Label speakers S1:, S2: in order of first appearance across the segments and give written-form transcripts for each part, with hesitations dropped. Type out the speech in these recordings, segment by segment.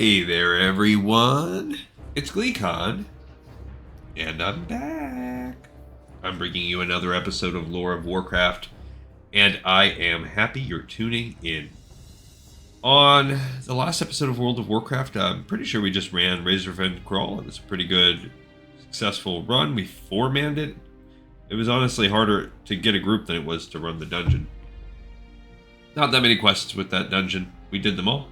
S1: Hey there, everyone. It's GleeCon, and I'm back. I'm bringing you another episode of Lore of Warcraft, and I am happy you're tuning in. On the last episode of World of Warcraft, I'm pretty sure we just ran Razorfen Crawl. It was a pretty good, successful run. We four-manned it. It was honestly harder to get a group than it was to run the dungeon. Not that many quests with that dungeon. We did them all.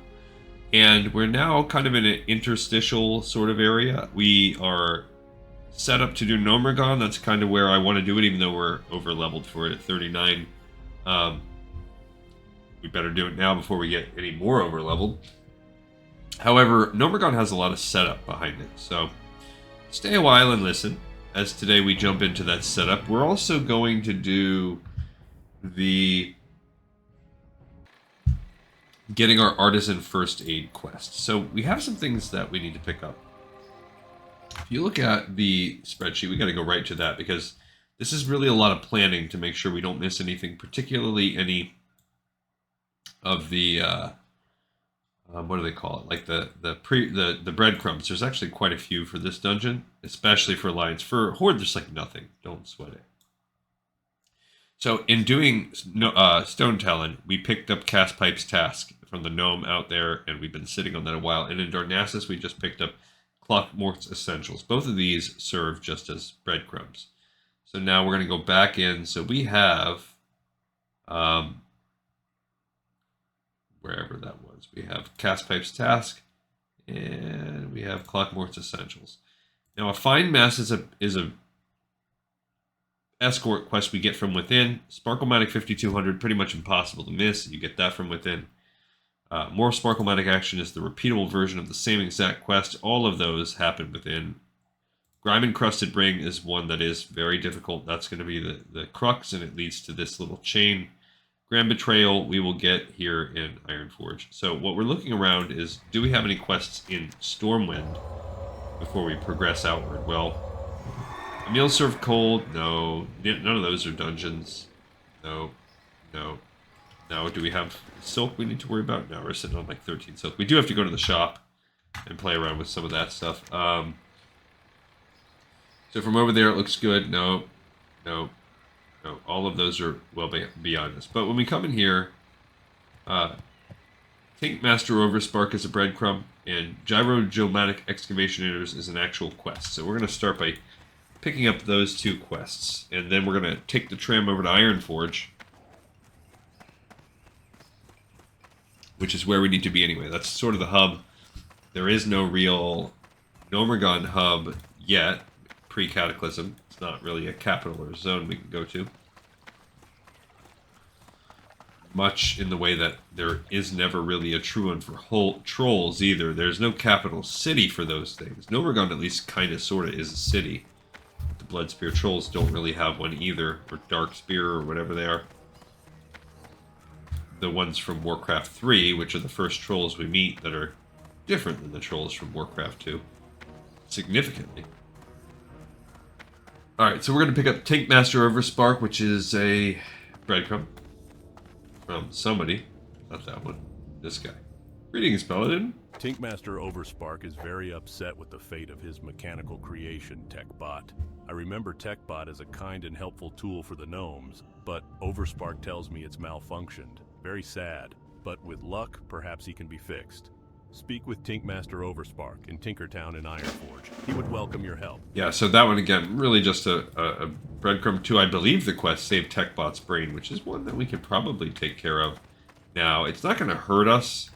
S1: And we're now kind of in an interstitial sort of area. We are set up to do Gnomeregan. That's kind of where I want to do it, even though we're over-leveled for it at 39. We better do it now before we get any more over-leveled. However, Gnomeregan has a lot of setup behind it, so stay a while and listen. As today we jump into that setup, we're also going to do the getting our artisan first aid quest. So we have some things that we need to pick up. If you look at the spreadsheet, we got to go right to that because this is really a lot of planning to make sure we don't miss anything, particularly any of the what do they call it? Like the breadcrumbs. There's actually quite a few for this dungeon, especially for Alliance. For Horde, there's like nothing. Don't sweat it. So in doing Stonetalon, we picked up Castpipe's task from the gnome out there, and we've been sitting on that a while. And in Darnassus, we just picked up Klockmort's Essentials. Both of these serve just as breadcrumbs. So now we're going to go back in. So we have, wherever that was, we have Castpipe's task, and we have Klockmort's Essentials. Now a Find Mass is a escort quest we get from within. Sparklematic 5200, pretty much impossible to miss. You get that from within. More Sparklematic action is the repeatable version of the same exact quest. All of those happen within. Grime Encrusted Ring is one that is very difficult. That's going to be the crux, and it leads to this little chain. Grand Betrayal we will get here in Ironforge. So what we're looking around is, do we have any quests in Stormwind before we progress outward? Well, a meal served cold, no. None of those are dungeons. No. Now, do we have silk we need to worry about? No, we're sitting on like 13 silk. We do have to go to the shop and play around with some of that stuff. So from over there, it looks good. No. All of those are well beyond us. But when we come in here, Tinkmaster Overspark is a breadcrumb, and Gyrogeomatic Excavators is an actual quest. So we're going to start by picking up those two quests, and then we're going to take the tram over to Ironforge, which is where we need to be anyway. That's sort of the hub. There is no real Gnomeregan hub yet, pre-Cataclysm. It's not really a capital or a zone we can go to. Much in the way that there is never really a true one for trolls either. There's no capital city for those things. Gnomeregan at least kind of sort of is a city. The Bloodspear trolls don't really have one either, or Darkspear, or whatever they are. The ones from Warcraft 3, which are the first trolls we meet that are different than the trolls from Warcraft 2. Significantly. Alright, so we're going to pick up Tinkmaster Overspark, which is a breadcrumb from somebody. Not that one. This guy. Greetings, Paladin.
S2: Tinkmaster Overspark is very upset with the fate of his mechanical creation, Techbot. I remember Techbot as a kind and helpful tool for the gnomes, but Overspark tells me it's malfunctioned. Very sad, but with luck, perhaps he can be fixed. Speak with Tinkmaster Overspark in Tinkertown in Ironforge. He would welcome your help.
S1: Yeah, so that one again, really just a breadcrumb to, I believe, the quest Save Techbot's Brain, which is one that we could probably take care of. Now, it's not going to hurt us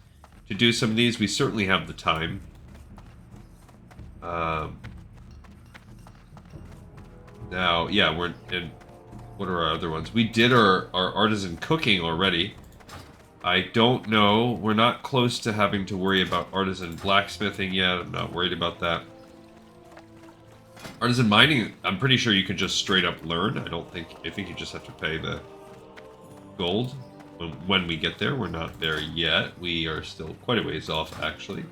S1: to do some of these. We certainly have the time. Now, yeah, we're in. What are our other ones? We did our artisan cooking already. I don't know. We're not close to having to worry about artisan blacksmithing yet. I'm not worried about that. Artisan mining, I'm pretty sure you can just straight up learn. I think you just have to pay the gold when we get there. We're not there yet. We are still quite a ways off, actually.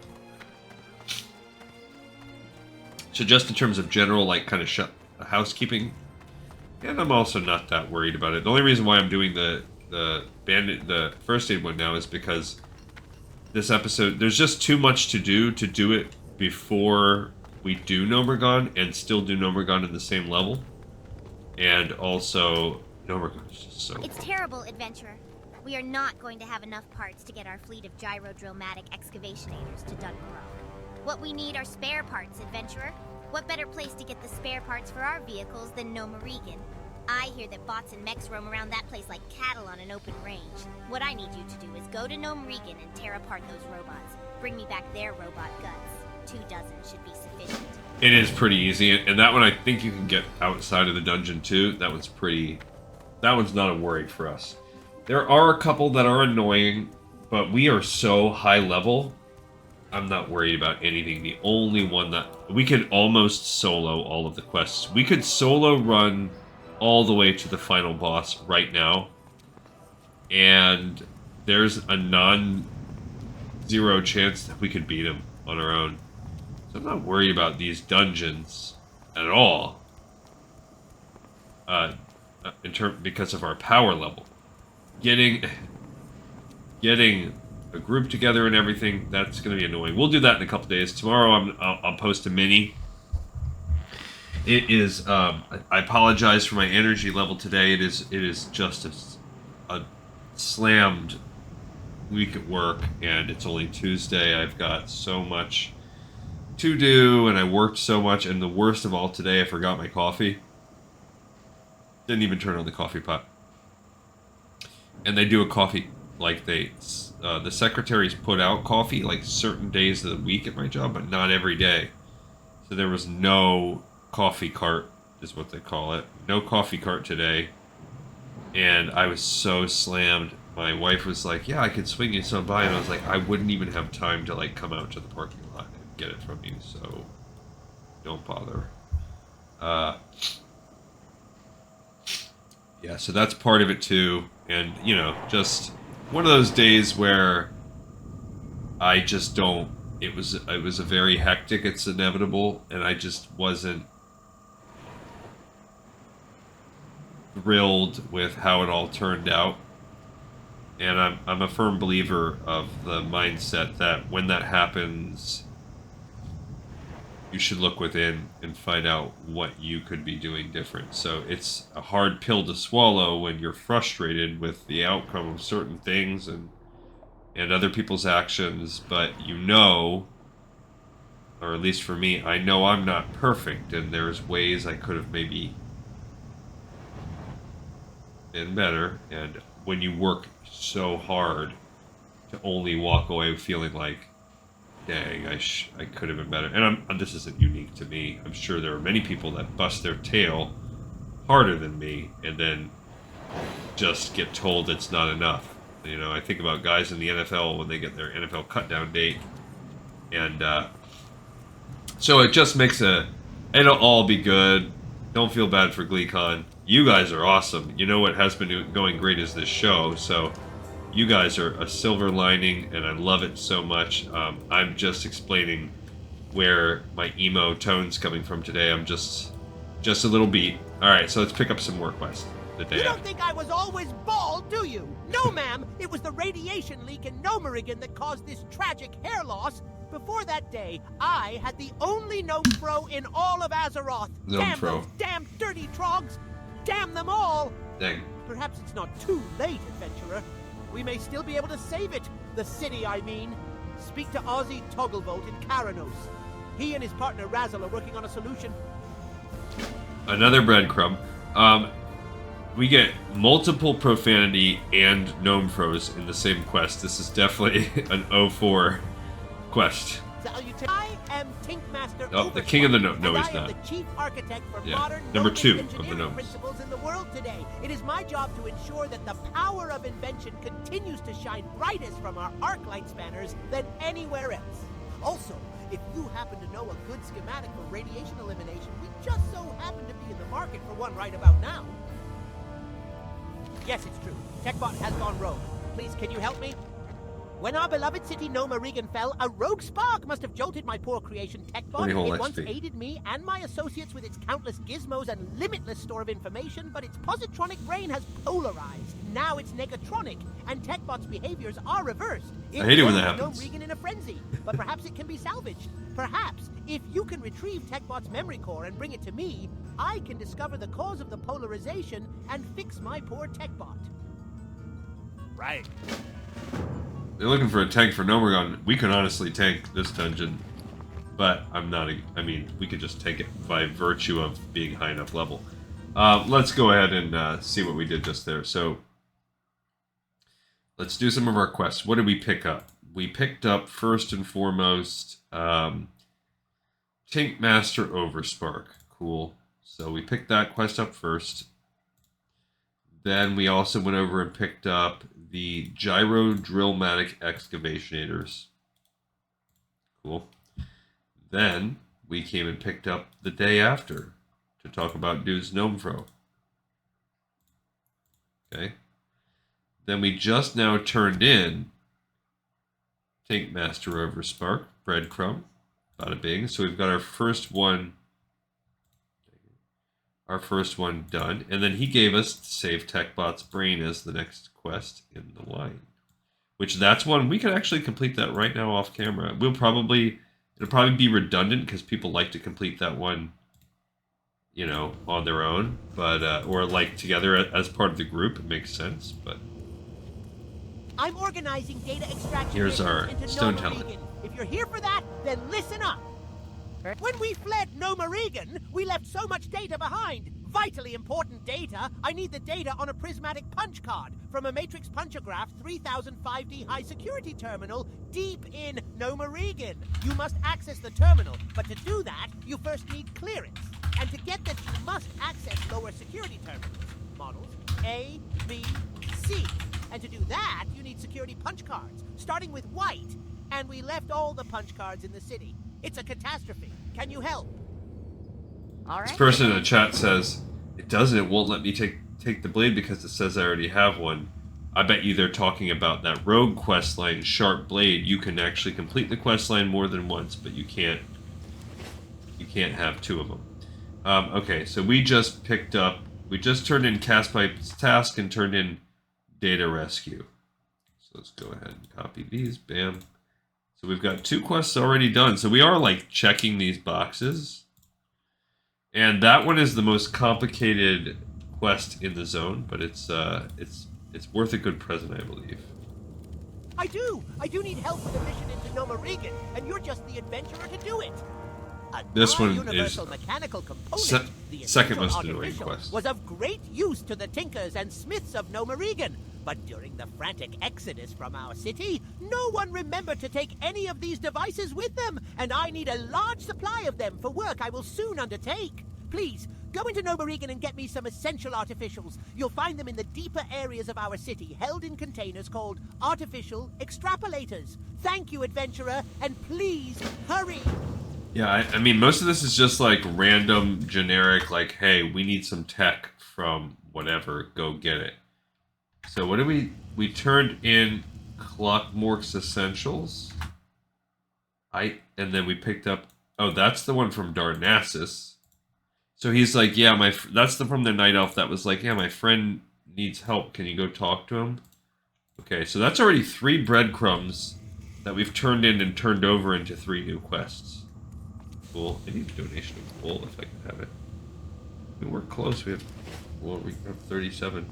S1: So just in terms of general, like, kind of housekeeping, and I'm also not that worried about it. The only reason why I'm doing the first aid one now is because this episode, there's just too much to do it before we do Gnomeregan and still do Gnomeregan in the same level. And also, Gnomeregan is just so...
S3: It's terrible, adventurer. We are not going to have enough parts to get our fleet of gyrodrillmatic excavationators to Morogh. What we need are spare parts, adventurer. What better place to get the spare parts for our vehicles than Gnomeregan? I hear that bots and mechs roam around that place like cattle on an open range. What I need you to do is go to Gnomeregan and tear apart those robots. Bring me back their robot guts. 2 dozen should be sufficient.
S1: It is pretty easy, and that one I think you can get outside of the dungeon too. That one's not a worry for us. There are a couple that are annoying, but we are so high level, I'm not worried about anything. The only one that... We could almost solo all of the quests. We could solo run all the way to the final boss right now. And there's a non-zero chance that we could beat him on our own. So I'm not worried about these dungeons at all. Because of our power level. Getting a group together and everything, that's going to be annoying. We'll do that in a couple days. Tomorrow I'll post a mini. It is, I apologize for my energy level today. It is just a slammed week at work, and it's only Tuesday. I've got so much to do, and I worked so much, and the worst of all today, I forgot my coffee. Didn't even turn on the coffee pot. And they do a coffee, like the secretaries put out coffee like certain days of the week at my job, but not every day. So there was no coffee cart, is what they call it. No coffee cart today. And I was so slammed. My wife was like, yeah, I could swing you some by. And I was like, I wouldn't even have time to like come out to the parking lot and get it from you, so don't bother. Yeah, so that's part of it too. And, you know, just one of those days where I just don't... It was a very hectic, it's inevitable, and I just wasn't thrilled with how it all turned out. And I'm a firm believer of the mindset that when that happens, you should look within and find out what you could be doing different. So it's a hard pill to swallow when you're frustrated with the outcome of certain things and other people's actions, but you know, or at least for me, I know I'm not perfect, and there's ways I could have maybe been better. And when you work so hard to only walk away feeling like, dang, I could have been better. And this isn't unique to me. I'm sure there are many people that bust their tail harder than me and then just get told it's not enough. You know, I think about guys in the NFL when they get their NFL cut-down date. And so it just makes it'll all be good. Don't feel bad for GleeCon. You guys are awesome. You know what has been going great is this show, so... You guys are a silver lining, and I love it so much. I'm just explaining where my emo tone's coming from today. I'm just a little beat. All right, so let's pick up some more quests. The day
S4: You don't
S1: after.
S4: think I was always bald, do you? No, ma'am. It was the radiation leak in Gnomeregan that caused this tragic hair loss. Before that day, I had the only Gnomefro in all of Azeroth. Damn those damn dirty trogs! Damn them all!
S1: Dang.
S4: Perhaps it's not too late, adventurer. We may still be able to save it. The city, I mean. Speak to Ozzy Togglevolt in Karanos. He and his partner Razzle are working on a solution.
S1: Another breadcrumb. We get multiple profanity and Gnomefros in the same quest. This is definitely an 04 quest.
S4: I am Tinkmaster
S1: Oh, the
S4: Overspark,
S1: king of the gnome. No,
S4: and
S1: he's
S4: I am
S1: not.
S4: the chief architect for
S1: Yeah,
S4: modern
S1: number
S4: gnome
S1: 2 of the
S4: engineering
S1: gnomes.
S4: principles in the world today. It is my job to ensure that the power of invention continues to shine brightest from our arc light spanners than anywhere else. Also, if you happen to know a good schematic for radiation elimination, we just so happen to be in the market for one right about now. Yes, it's true. Techbot has gone rogue. Please, can you help me? When our beloved city Gnomeregan fell, a rogue spark must have jolted my poor creation Techbot.
S1: Funny whole
S4: It once
S1: XP.
S4: aided me and my associates with its countless gizmos and limitless store of information, but its positronic brain has polarized. Now it's negatronic, and Techbot's behaviors are reversed.
S1: I hate it when that happens.
S4: Gnomeregan in a frenzy, but perhaps it can be salvaged. Perhaps, if you can retrieve Techbot's memory core and bring it to me, I can discover the cause of the polarization and fix my poor Techbot.
S5: Right.
S1: They're looking for a tank for Gnomeregan. We could honestly tank this dungeon, but I'm not. I mean, we could just take it by virtue of being high enough level. Let's go ahead and see what we did just there. So let's do some of our quests. What did we pick up? We picked up first and foremost Tinkmaster Overspark. Cool. So we picked that quest up first. Then we also went over and picked up the Gyro Drillmatic Excavationators. Cool. Then we came and picked up the day after to talk about Dude's Gnomefro. Okay. Then we just now turned in Tinkmaster Overspark, Breadcrumb, bada bing. So we've got our first one done, and then he gave us Save Techbot's Brain as the next quest in the line, which that's one we could actually complete that right now off camera. It'll probably be redundant because people like to complete that one, you know, on their own, but or like together as part of the group. It makes sense, but
S4: I'm organizing data extraction
S1: here's our
S4: into
S1: Stonetalon.
S4: Gnomeregan. If you're here for that, then listen up. When we fled Gnomeregan, we left so much data behind. Vitally important data. I need the data on a prismatic punch card from a Matrix Punchograph 3005D high security terminal deep in Gnomeregan. You must access the terminal, but to do that, you first need clearance. And to get that, you must access lower security terminals. Models A, B, C. And to do that, you need security punch cards, starting with white. And we left all the punch cards in the city. It's a catastrophe. Can you help?
S3: All right.
S1: This person in the chat says, it doesn't, it won't let me take the blade because it says I already have one. I bet you they're talking about that rogue quest line, Sharp Blade. You can actually complete the quest line more than once, but you can't have two of them. Okay, so we just turned in Castpipe's task and turned in Data Rescue. So let's go ahead and copy these, bam. So we've got 2 quests already done. So we are like checking these boxes. And that one is the most complicated quest in the zone, but it's worth a good present, I believe.
S4: I do need help with a mission into Gnomeregan, and you're just the adventurer to do it.
S1: This one
S4: universal
S1: is
S4: mechanical component, the
S1: second
S4: essential
S1: most annoying
S4: artificial,
S1: quest.
S4: was of great use to the tinkers and smiths of Gnomeregan. But during the frantic exodus from our city, no one remembered to take any of these devices with them, and I need a large supply of them for work I will soon undertake. Please, go into Gnomeregan and get me some essential artificials. You'll find them in the deeper areas of our city, held in containers called artificial extrapolators. Thank you, adventurer, and please, hurry!
S1: Yeah, I mean, most of this is just like random, generic, like, hey, we need some tech from whatever, go get it. So what did we turned in Klockmort's Essentials. And then we picked up, oh, that's the one from Darnassus. So he's like, yeah, that's from the Night Elf that was like, yeah, my friend needs help. Can you go talk to him? Okay, so that's already 3 breadcrumbs that we've turned in and turned over into 3 new quests. Cool. I need a donation of wool if I can have it. I mean, we're close. We have 37.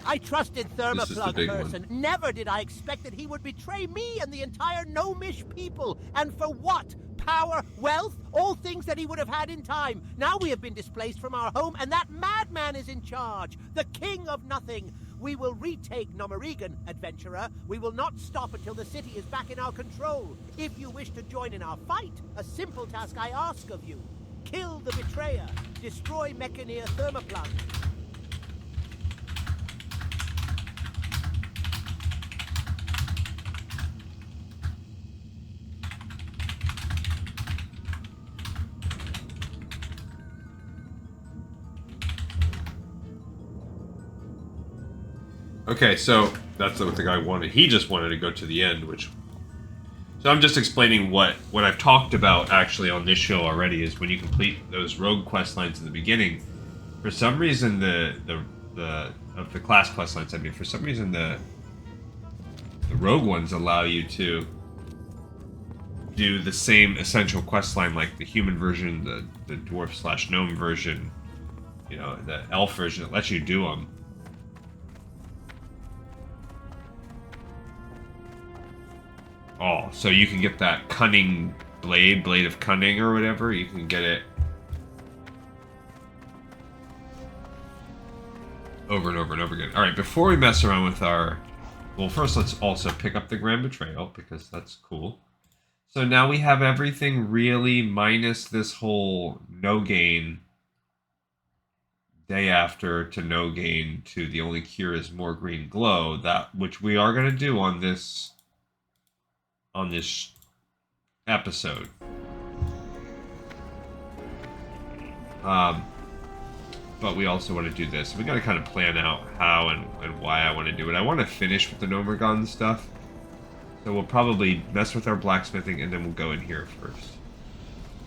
S4: I trusted Thermoplug
S1: big
S4: person.
S1: one.
S4: Never did I expect that he would betray me and the entire Gnomish people. And for what? Power, wealth, all things that he would have had in time. Now we have been displaced from our home, and that madman is in charge. The king of nothing. We will retake Gnomeregan, adventurer. We will not stop until the city is back in our control. If you wish to join in our fight, a simple task I ask of you. Kill the betrayer. Destroy Mechaneer Thermoplug.
S1: Okay, so that's what the guy wanted. He just wanted to go to the end, which... So I'm just explaining what I've talked about actually on this show already is when you complete those rogue quest lines in the beginning, for some reason the class quest lines, I mean, for some reason the rogue ones allow you to do the same essential quest line like the human version, the dwarf / gnome version, you know, the elf version. It lets you do them. Oh, so you can get that cunning blade of cunning or whatever. You can get it over and over and over again. All right, before we mess around with our... Well, first let's also pick up the Grand Betrayal, because that's cool. So now we have everything really minus this whole Gnogaine day after to Gnogaine to the only cure is more green glow, that which we are going to do on this episode. But we also want to do this. We got to kind of plan out how and why I want to do it. I want to finish with the Gnomeregan stuff. So we'll probably mess with our blacksmithing and then we'll go in here first.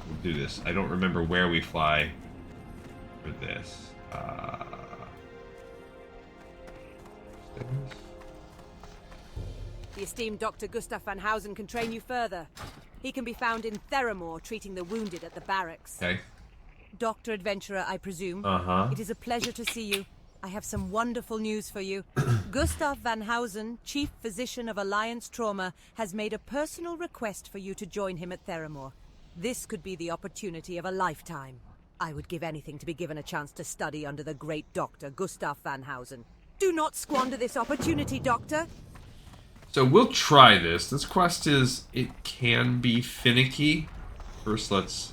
S1: We'll do this. I don't remember where we fly for this.
S6: The esteemed Dr. Gustav van Housen can train you further. He can be found in Theramore treating the wounded at the barracks.
S1: Okay.
S6: Doctor Adventurer, I presume.
S1: Uh-huh.
S6: It is a pleasure to see you. I have some wonderful news for you. Gustav van Housen, Chief Physician of Alliance Trauma, has made a personal request for you to join him at Theramore. This could be the opportunity of a lifetime. I would give anything to be given a chance to study under the great Dr. Gustav van Housen. Do not squander this opportunity, Doctor.
S1: So we'll try this. This quest it can be finicky. First, let's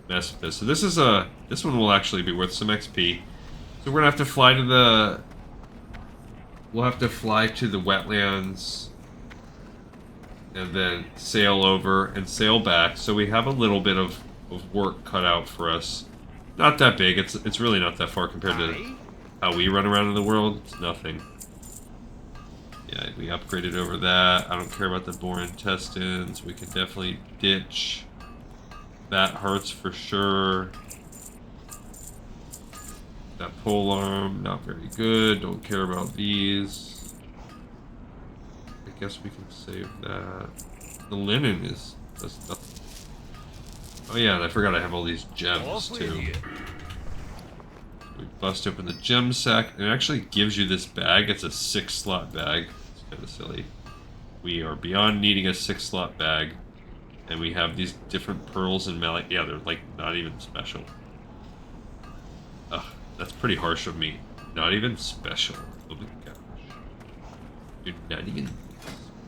S1: mess with this. So this one will actually be worth some XP. So we're gonna have to fly to we'll have to fly to the wetlands and then sail over and sail back. So we have a little bit of work cut out for us. Not that big. It's really not that far compared to how we run around in the world. It's nothing. Yeah, we upgraded over that. I don't care about the boar intestines. We can definitely ditch. That hurts for sure. That pole arm, not very good. Don't care about these. I guess we can save that. The linen does nothing. Oh yeah, and I forgot I have all these gems too. We bust open the gem sack, and it actually gives you this bag. It's a 6-slot bag. It's kind of silly. We are beyond needing a 6-slot bag, and we have these different pearls and mallet. Yeah, they're like not even special. Ugh, that's pretty harsh of me. Not even special. Oh my gosh. You're not even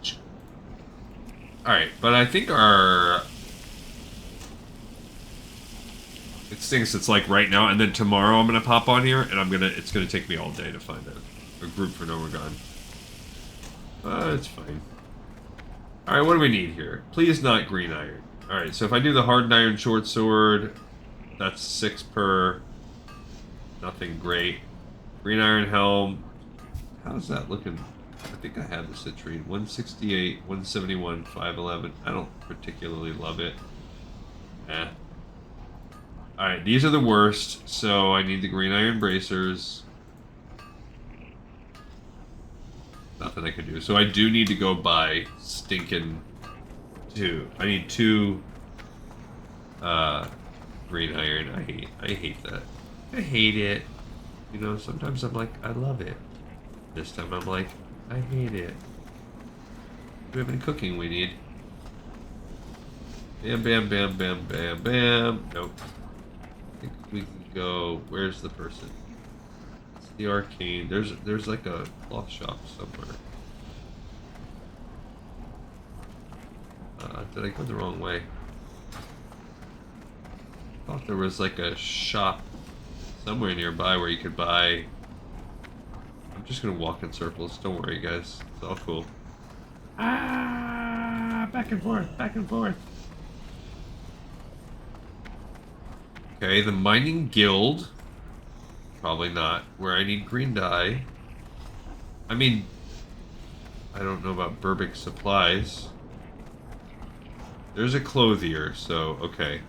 S1: special. Alright, but I think our... It stinks. It's like right now, and then tomorrow I'm gonna pop on here, and it's gonna take me all day to find a group for Gnomeregan. It's fine. Alright, what do we need here? Please not green iron. Alright, so if I do the hardened iron short sword, that's 6 per. Nothing great. Green iron helm. How's that looking? I think I have the citrine. 168, 171, 511. I don't particularly love it. Eh. Alright, these are the worst, so I need the green iron bracers. Nothing I can do. So I do need to go buy stinking 2. I need 2 green iron. I hate that. I hate it. You know, sometimes I'm like, I love it. This time I'm like, I hate it. Do we have any cooking we need? Bam, bam, bam, bam, bam, bam. Nope. I think we can go. Where's the person? It's the arcane. There's like a cloth shop somewhere. Did I go the wrong way? I thought there was like a shop somewhere nearby where you could buy. I'm just gonna walk in circles. Don't worry, guys. It's all cool. Ah, back and forth, back and forth. Okay, the mining guild. Probably not. Where I need green dye. I mean, I don't know about Burbick Supplies. There's a clothier, so, okay.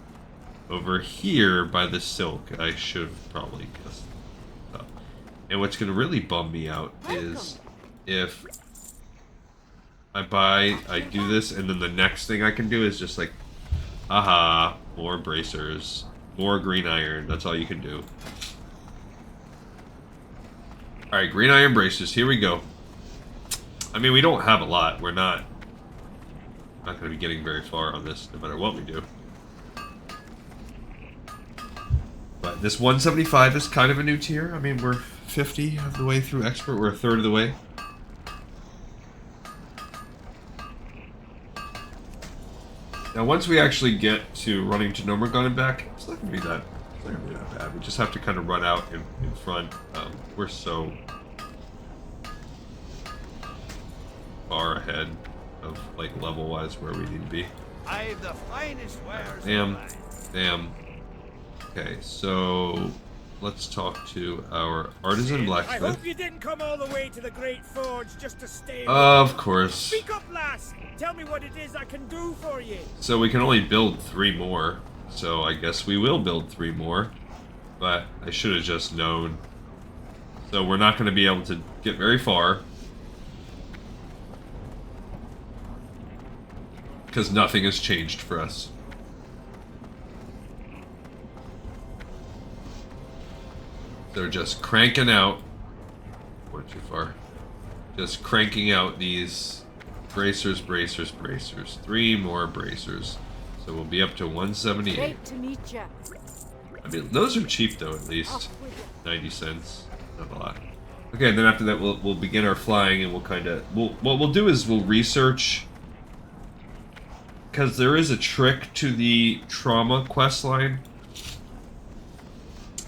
S1: Over here by the silk, I should have probably guessed. And what's going to really bum me out is if I do this, and then the next thing I can do is just like, aha, more bracers, more green iron. That's all you can do. Alright, green iron bracers, here we go. I mean, we don't have a lot. We're not going to be getting very far on this, no matter what we do. But this 175 is kind of a new tier. I mean, we're 50 of the way through expert. We're a third of the way. Now, once we actually get to running to Gnomeregan and back, it's not going to be that bad. We just have to kind of run out in front. We're so far ahead of, like, level-wise where we need to be.
S5: I've the finest wares.
S1: Damn. Okay, so let's talk to our artisan
S7: I
S1: blacksmith.
S7: hope you didn't come all the way to the Great Forge just to stay.
S1: Of course.
S7: Speak up, lass. Tell me what it is I can do for you.
S1: So we can only build 3 more. So I guess we will build 3 more. But I should have just known. So we're not going to be able to get very far. Because nothing has changed for us. They're just cranking out. Went too far. Just cranking out these bracers. 3 more bracers. So we'll be up to 178.
S8: Great to meet you.
S1: I mean, those are cheap though, at least. 90 cents. Not a lot. Okay, and then after that we'll begin our flying, and we'll kind of... what we'll do is we'll research... Because there is a trick to the trauma quest line.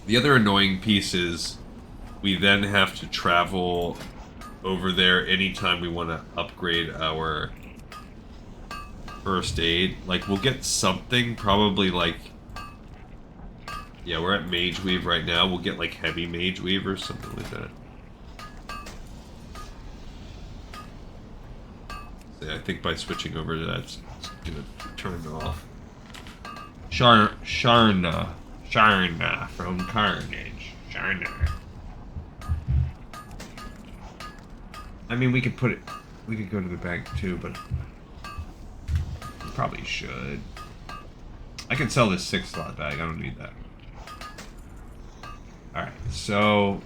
S1: The other annoying piece is we then have to travel over there anytime we want to upgrade our first aid. Like, we'll get something, probably like... Yeah, we're at Mage Weave right now. We'll get like Heavy Mage Weave or something like that. So I think by switching over to that, it's gonna turn it off. Sharna from Carnage. Sharna. I mean, we could put it... We could go to the bank too, but... We probably should. I can sell this 6-slot bag. I don't need that. Alright, so...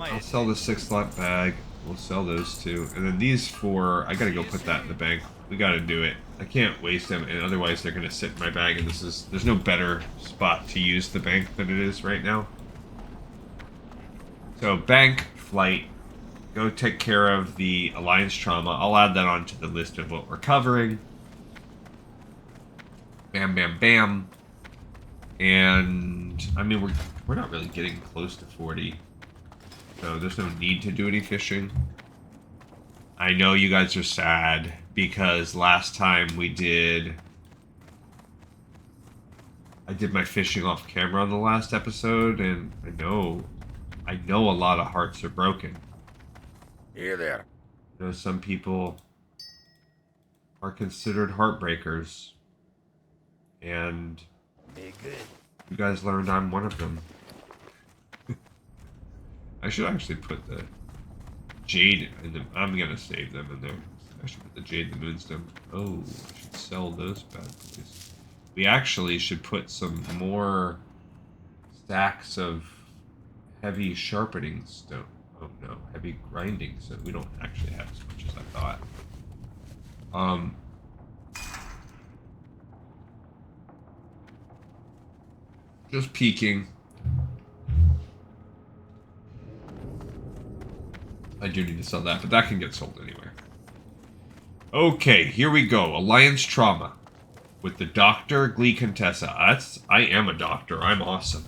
S1: I'll sell the 6-slot bag. We'll sell those 2. And then these 4, I gotta go put that in the bank. We gotta do it. I can't waste them, and otherwise they're gonna sit in my bag, and there's no better spot to use the bank than it is right now. So, bank, flight, go take care of the Alliance trauma. I'll add that onto the list of what we're covering. Bam, bam, bam. And, I mean, we're not really getting close to 40. So there's no need to do any fishing. I know you guys are sad because last time I did my fishing off camera on the last episode, and I know a lot of hearts are broken.
S5: Here there.
S1: You know, some people are considered heartbreakers, and
S5: Be good.
S1: you guys learned I'm one of them. I should actually put the jade in them. I'm gonna save them in there. I should put the jade in the moonstone. Oh, I should sell those bad boys. We actually should put some more stacks of heavy sharpening stone. Oh no, heavy grinding stone. We don't actually have as much as I thought. Just peeking. I do need to sell that, but that can get sold anywhere. Okay, here we go. Alliance Trauma. With the Dr. Glee Contessa. I am a doctor. I'm awesome.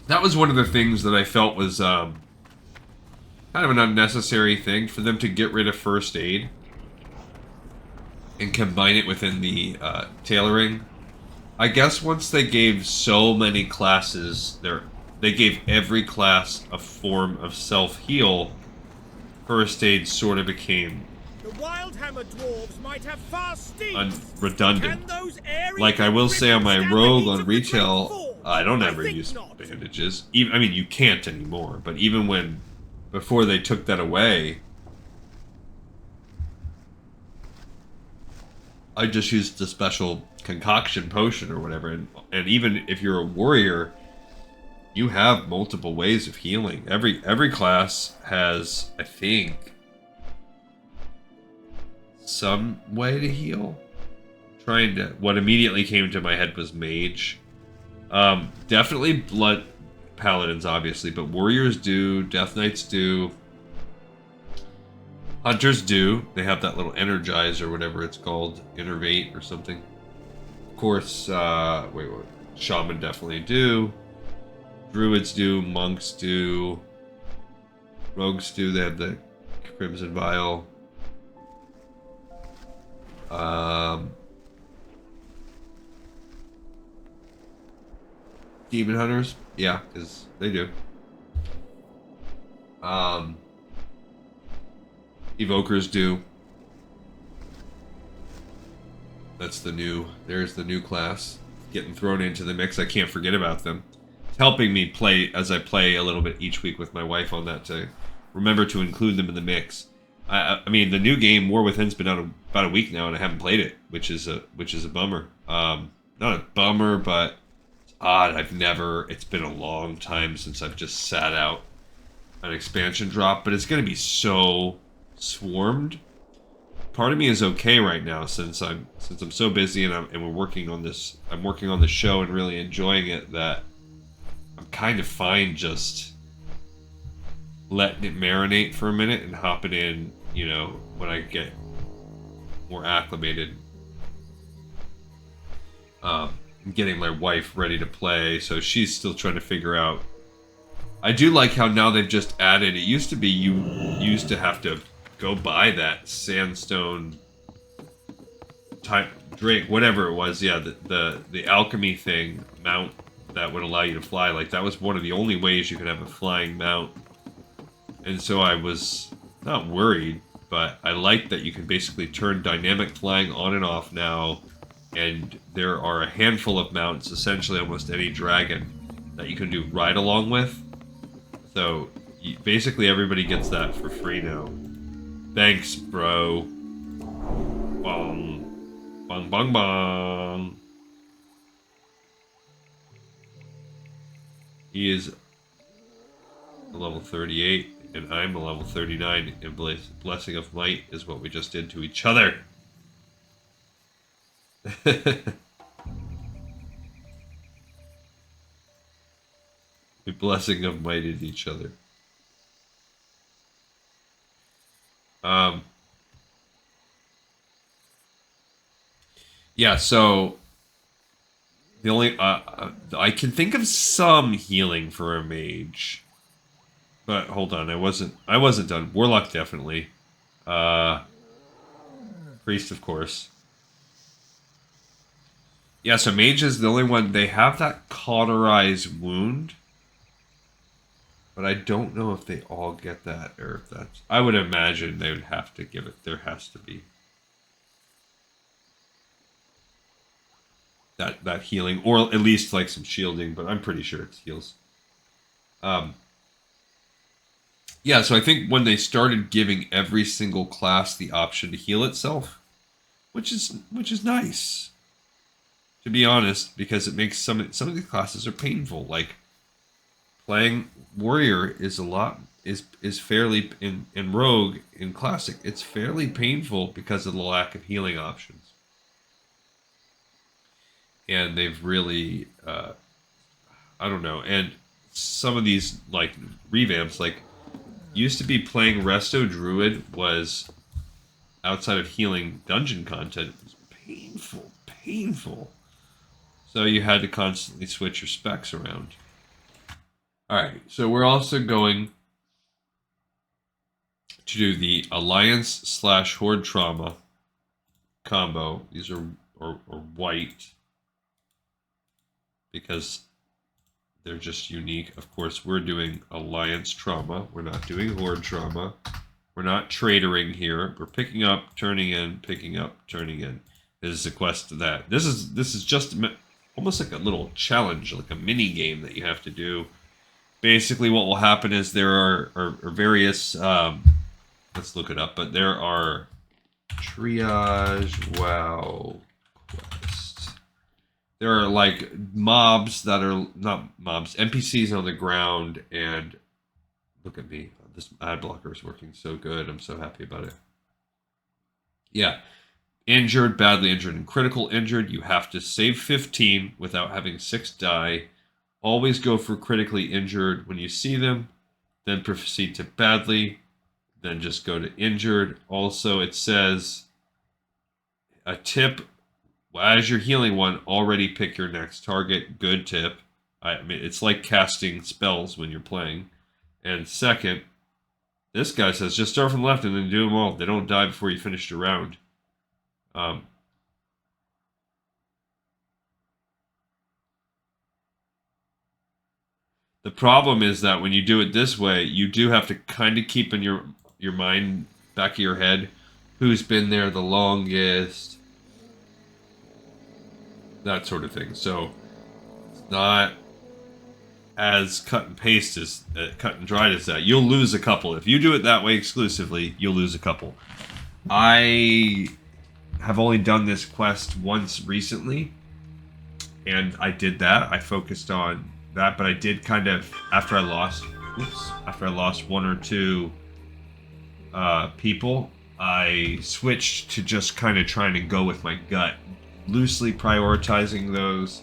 S1: That was one of the things that I felt was kind of an unnecessary thing for them to get rid of first aid and combine it within the tailoring. I guess once they gave so many classes they gave every class a form of self-heal, first aid sort of became
S7: The Wildhammer dwarves might have fast steeds.
S1: redundant.
S7: Can those airy
S1: Like I will say on my
S7: stand the
S1: rogue
S7: heat
S1: on
S7: of the great
S1: retail,
S7: forge?
S1: I don't
S7: I
S1: ever
S7: think
S1: use
S7: not.
S1: bandages. Even, I mean, you can't anymore. But even when, before they took that away, I just used the special concoction potion or whatever. And even if you're a warrior, you have multiple ways of healing. Every class has, I think, some way to heal. Trying to. What immediately came to my head was mage. Definitely blood paladins, obviously, but warriors do, death knights do, hunters do. They have that little energize or whatever it's called, innervate or something. Of course, wait, shaman definitely do. Druids do, monks do, rogues do. They have the crimson vial. Demon hunters, yeah, because they do. Evokers do. That's the new. There's the new class getting thrown into the mix. I can't forget about them. It's helping me play as I play a little bit each week with my wife on that to remember to include them in the mix. I mean, the new game War Within's been out about a week now, and I haven't played it, which is a bummer. Not a bummer, but it's odd. It's been a long time since I've just sat out an expansion drop, but it's going to be so swarmed. Part of me is okay right now since I'm so busy and we're working on this. I'm working on the show and really enjoying it. That I'm kind of fine just letting it marinate for a minute and hopping in, you know, when I get more acclimated. I'm getting my wife ready to play, so she's still trying to figure out. I do like how now they've just added. It used to be you used to have to go buy that sandstone type drink, whatever it was. Yeah, the alchemy thing mount that would allow you to fly. Like that was one of the only ways you could have a flying mount. And so I was not worried, but I like that you can basically turn dynamic flying on and off now. And there are a handful of mounts, essentially almost any dragon, that you can do ride along with. So basically everybody gets that for free now. Thanks, bro. Bong. Bong, bong, bong. He is a level 38, and I'm a level 39, and Blessing of Might is what we just did to each other. We Blessing of Mighted each other. Yeah, so the only I can think of some healing for a mage, but hold on, I wasn't done. Warlock definitely, priest of course. Yeah, so mage is the only one. They have that cauterized wound, but I don't know if they all get that or if that's. I would imagine they would have to give it. There has to be that healing, or at least like some shielding. But I'm pretty sure it's heals. Yeah, so I think when they started giving every single class the option to heal itself, which is nice, to be honest, because it makes some of the classes are painful. Like playing warrior is fairly in rogue in classic. It's fairly painful because of the lack of healing options. And they've really, I don't know. And some of these like revamps, like used to be playing Resto Druid was outside of healing dungeon content. It was painful. So you had to constantly switch your specs around. All right, so we're also going to do the Alliance / Horde Trauma combo. These are white because They're just unique. Of course, we're doing Alliance trauma. We're not doing Horde trauma. We're not traitoring here. We're picking up, turning in, picking up, turning in. This is a quest to that. This is just almost like a little challenge, like a mini game that you have to do. Basically, what will happen is there are various. Let's look it up. But there are triage. Wow. Quest. There are like mobs that are not mobs, NPCs on the ground, and look at me. This ad blocker is working so good. I'm so happy about it. Yeah. Injured, badly injured, and critical injured. You have to save 15 without having 6 die. Always go for critically injured when you see them. Then proceed to badly. Then just go to injured. Also, it says a tip. As you're healing one, already pick your next target. Good tip. I mean, it's like casting spells when you're playing. And second, this guy says just start from the left and then do them all. They don't die before you finish your round. The problem is that when you do it this way, you do have to kind of keep in your mind, back of your head, who's been there the longest, that sort of thing. So it's not as cut and paste as cut and dried as that. You'll lose a couple if you do it that way exclusively. You'll lose a couple. I have only done this quest once recently, and I did that. I focused on that, but I did kind of after I lost one or two people, I switched to just kind of trying to go with my gut, loosely prioritizing those,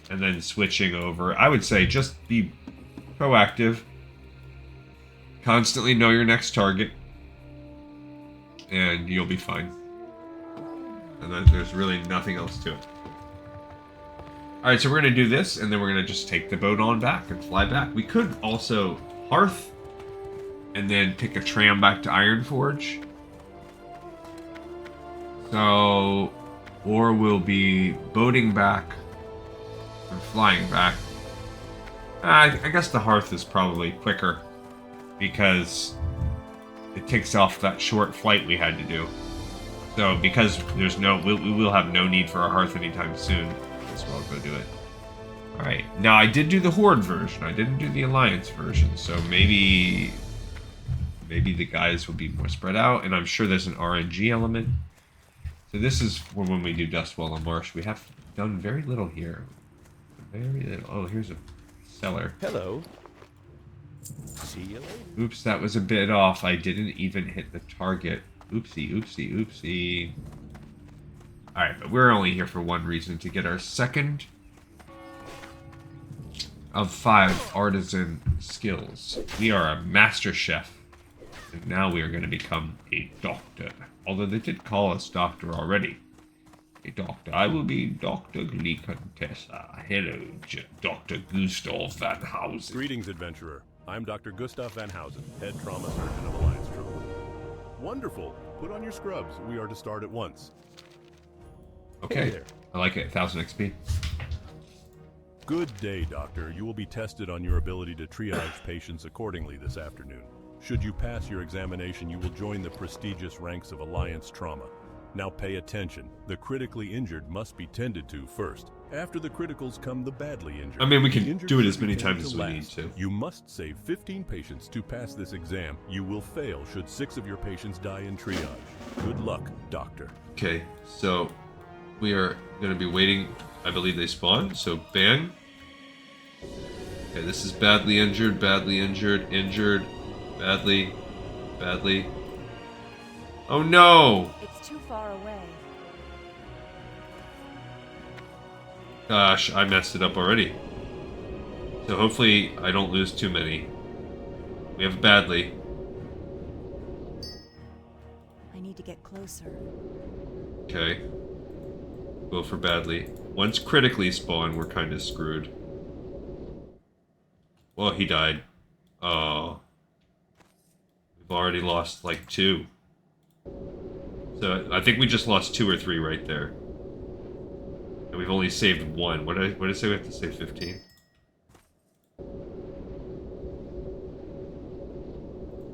S1: and then switching over. I would say just be proactive, constantly know your next target, and you'll be fine. And then there's really nothing else to it. Alright, so we're going to do this, and then we're going to just take the boat on back and fly back. We could also hearth, and then take a tram back to Ironforge. So, or we'll be boating back and flying back. I guess the hearth is probably quicker, because it takes off that short flight we had to do. So, because there's we will have no need for a hearth anytime soon, I guess we'll go do it. Alright, now I did do the Horde version, I didn't do the Alliance version, so maybe the guys will be more spread out, and I'm sure there's an RNG element. So this is when we do Dustwall and Marsh. We have done very little here. Very little. Oh, here's a cellar.
S2: Hello. See you later.
S1: Oops, that was a bit off. I didn't even hit the target. Oopsie, oopsie, oopsie. Alright, but we're only here for one reason, to get our second of 5 artisan skills. We are a master chef, and now we are going to become a doctor. Although they did call us doctor already. A doctor. I will be Dr. Gleecontessa. Hello, Dr. Gustav Van Housen.
S2: Greetings, adventurer. I'm Dr. Gustav Van Housen, head trauma surgeon of Alliance Trauma. Wonderful. Put on your scrubs. We are to start at once.
S1: Okay.
S2: Hey there.
S1: I like it. 1000 XP.
S2: Good day, Doctor. You will be tested on your ability to triage patients accordingly this afternoon. Should you pass your examination, you will join the prestigious ranks of Alliance Trauma. Now pay attention. The critically injured must be tended to first. After the criticals come the badly injured.
S1: I mean, we
S2: The
S1: can
S2: injured
S1: do it
S2: should
S1: as many
S2: be tended
S1: times as we need
S2: last.
S1: to.
S2: You must save 15 patients to pass this exam. You will fail should 6 of your patients die in triage. Good luck, Doctor.
S1: Okay, so we are going to be waiting. I believe they spawn. So ban. Okay, this is badly injured, injured, badly. Oh no!
S6: It's too far away.
S1: Gosh, I messed it up already. So hopefully I don't lose too many. We have badly.
S6: I need to get closer.
S1: Okay. Go for badly. Once critically spawn, we're kind of screwed. Well, he died. Oh. We've already lost like 2. So I think we just lost 2 or 3 right there. And we've only saved 1. What did I say we have to save 15?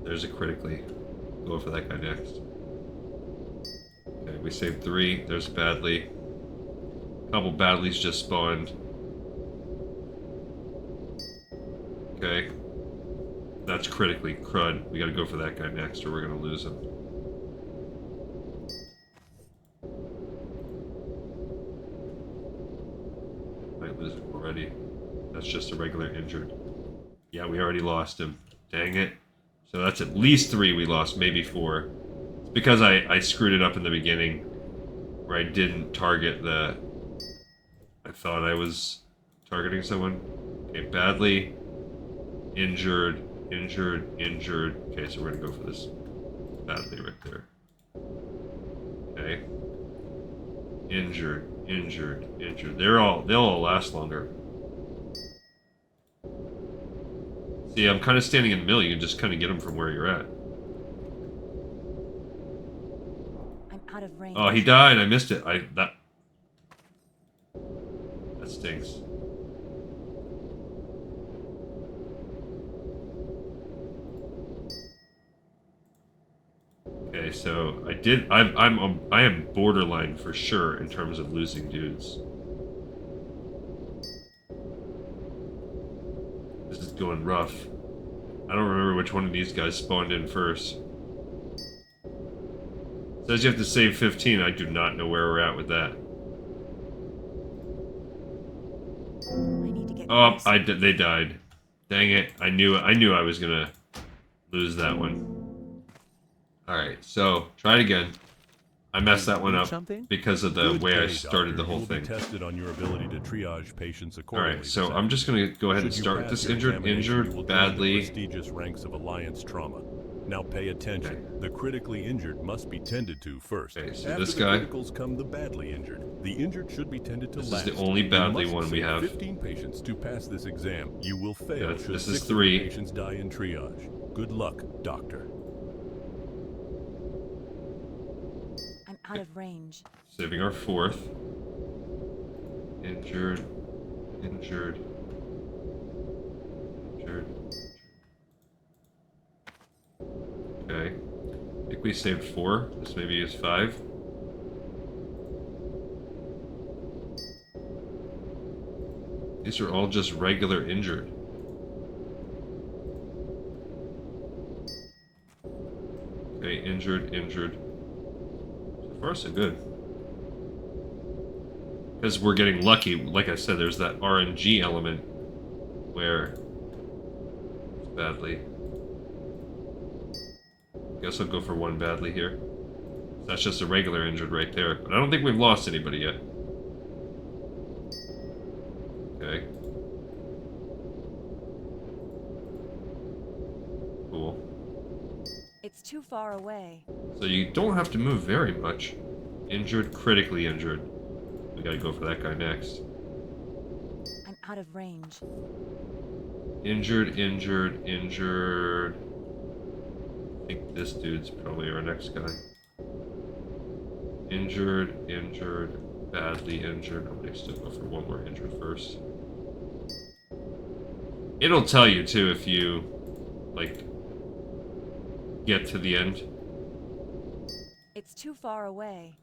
S1: There's a critically. Go for that guy next. Okay, we saved 3. There's badly. A couple badlies just spawned. Okay. That's critically. Crud. We gotta go for that guy next or we're gonna lose him. Might lose him already. That's just a regular injured. Yeah, we already lost him. Dang it. So that's at least 3 we lost, maybe 4. It's because I screwed it up in the beginning. Where I didn't target the... I thought I was targeting someone. Okay, badly. Injured. Injured. Injured. Okay, so we're gonna go for this badly right there. Okay. Injured. Injured. Injured. They'll all last longer. See, I'm kind of standing in the middle. You can just kind of get them from where you're at.
S6: I'm out of range.
S1: Oh, he died. I missed it. That stinks. Okay, so I am borderline for sure in terms of losing dudes. This is going rough. I don't remember which one of these guys spawned in first. It says you have to save 15. I do not know where we're at with that.
S6: I need to get
S1: They died. Dang it. I knew I was gonna lose that one. Alright, so try it again. I messed that one up because of the way I started the whole thing.
S2: Tested on your ability to triage patients accordingly.
S1: Alright, so I'm just gonna go ahead and start this injured, badly.
S2: Prestigious ranks of Alliance trauma. Now pay attention.
S1: Okay.
S2: The critically injured must be tended to first.
S1: Okay, so
S2: After
S1: this
S2: the
S1: guy.
S2: criticals come the badly injured. The injured should be tended to
S1: This
S2: last.
S1: is the only badly
S2: You must
S1: one we
S2: save
S1: have.
S2: 15 patients to pass this exam. You will fail
S1: Yeah,
S2: should
S1: this is
S2: 6
S1: 3.
S2: patients die in triage. Good luck, doctor.
S6: I'm out of range.
S1: Saving our 4th. Injured. Injured. Injured. Okay. I think we saved 4. This maybe is 5. These are all just regular injured. Okay, injured, injured. So far, so good. Because we're getting lucky. Like I said, there's that RNG element where it's badly. Guess I'll go for 1 badly here. That's just a regular injured right there. But I don't think we've lost anybody yet. Okay. Cool.
S6: It's too far away.
S1: So you don't have to move very much. Injured, critically injured. We gotta go for that guy next.
S6: I'm out of range.
S1: Injured, injured, injured. I think this dude's probably our next guy. Injured, injured, badly injured. I'm gonna still go for 1 more injured first. It'll tell you too if you, like, get to the end.
S6: It's too far away.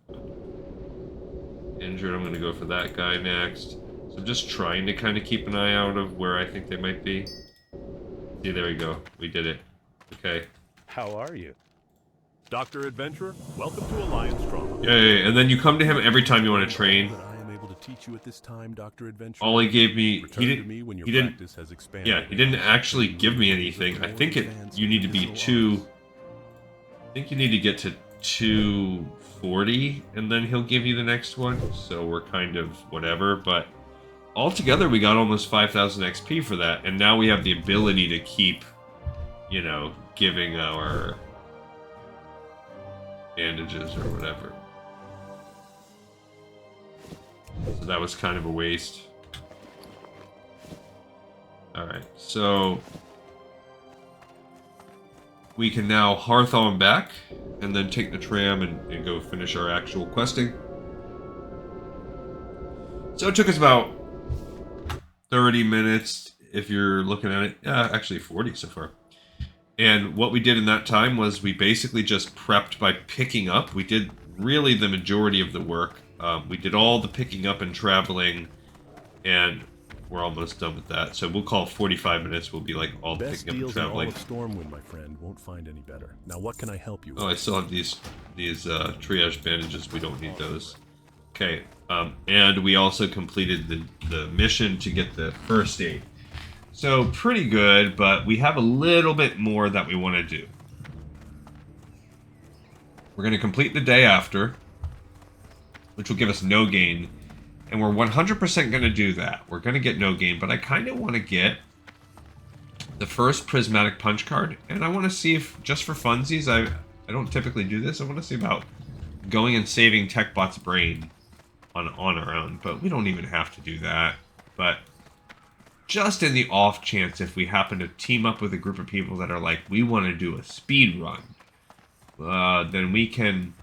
S1: Injured, I'm gonna go for that guy next. So I'm just trying to kind of keep an eye out of where I think they might be. See, there we go. We did it. Okay.
S2: How are you? Dr. Adventurer, welcome to Alliance Trauma.
S1: Yay, and then you come to him every time you want to train.
S2: That I am able to teach you at this time, Dr. Adventurer.
S1: All he gave me,
S2: Return
S1: he
S2: to
S1: didn't,
S2: me when your
S1: he didn't,
S2: practice has expanded.
S1: yeah, he didn't actually give me anything. I think you need to be I think you need to get to 240, and then he'll give you the next one. So we're kind of whatever, but altogether we got almost 5,000 XP for that, and now we have the ability to keep, you know, giving our bandages or whatever. So that was kind of a waste. Alright, so we can now Hearthon back and then take the tram and go finish our actual questing. So it took us about 30 minutes if you're looking at it. Yeah, actually 40 so far. And what we did in that time was we basically just prepped by picking up. We did really the majority of the work. We did all the picking up and traveling, and we're almost done with that. So we'll call 45 minutes. We'll be like all the
S2: Best
S1: picking up and
S2: deals in all
S1: traveling.
S2: of Stormwind, my friend. Won't find any better. Now, what can I help you with?
S1: Oh, I still have these triage bandages. We don't need those. Okay. And we also completed the mission to get the first aid. So pretty good, but we have a little bit more that we want to do. We're going to complete the day after, which will give us Gnogaine, and we're 100% going to do that. We're going to get Gnogaine, but I kind of want to get the first prismatic punch card, and I want to see if, just for funsies, I don't typically do this, I want to see about going and saving Techbot's brain on our own, but we don't even have to do that. But just in the off chance, if we happen to team up with a group of people that are like, we want to do a speed run, then we can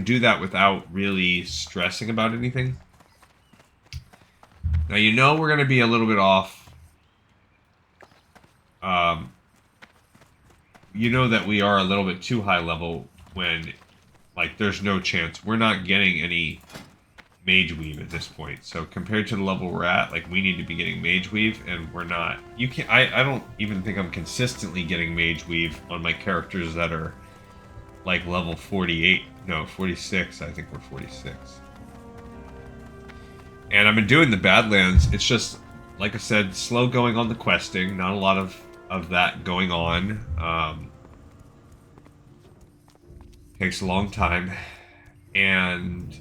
S1: do that without really stressing about anything. Now, you know we're going to be a little bit off. You know that we are a little bit too high level when, like, there's no chance. We're not getting any Mage Weave at this point. So compared to the level we're at, like, we need to be getting Mage Weave, and we're not. You can't. I don't even think I'm consistently getting Mage Weave on my characters that are like level 48. No, 46. I think we're 46. And I've been doing the Badlands. It's just, like I said, slow going on the questing. Not a lot of that going on. Takes a long time. And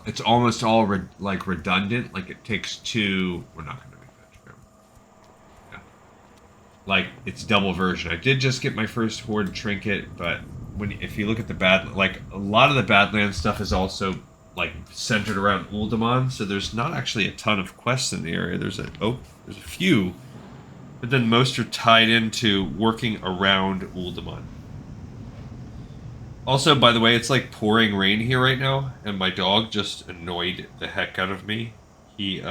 S1: it's almost all redundant. Like, it takes two. We're not going to make that true. Yeah. Like, it's double version. I did just get my first Horde trinket, but if you look at the like, a lot of the Badlands stuff is also like centered around Uldaman, so there's not actually a ton of quests in the area. There's a few, but then most are tied into working around Uldaman. Also, by the way, it's like pouring rain here right now, and my dog just annoyed the heck out of me. He,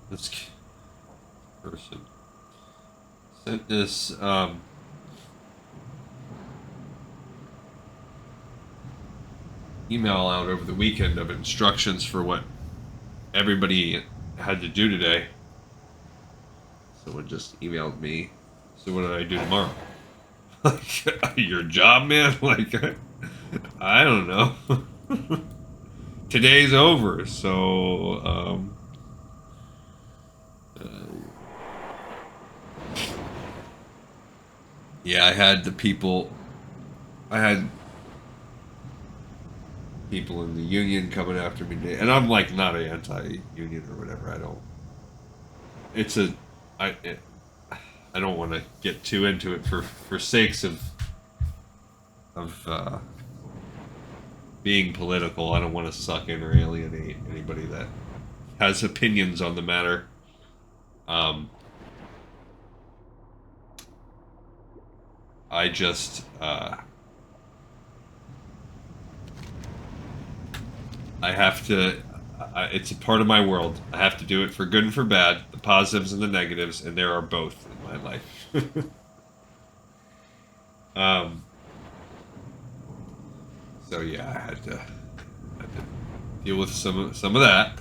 S1: this person sent this, email out over the weekend of instructions for what everybody had to do today. Someone just emailed me. So what did I do tomorrow? Like, your job, man? Like, I don't know. Today's over, so yeah, I had people in the union coming after me today, and I'm like not an anti-union or whatever. I don't want to get too into it for sakes of being political. I don't want to suck in or alienate anybody that has opinions on the matter. I just I have to, it's a part of my world. I have to do it for good and for bad, the positives and the negatives, and there are both in my life. So yeah, I had to deal with some of that.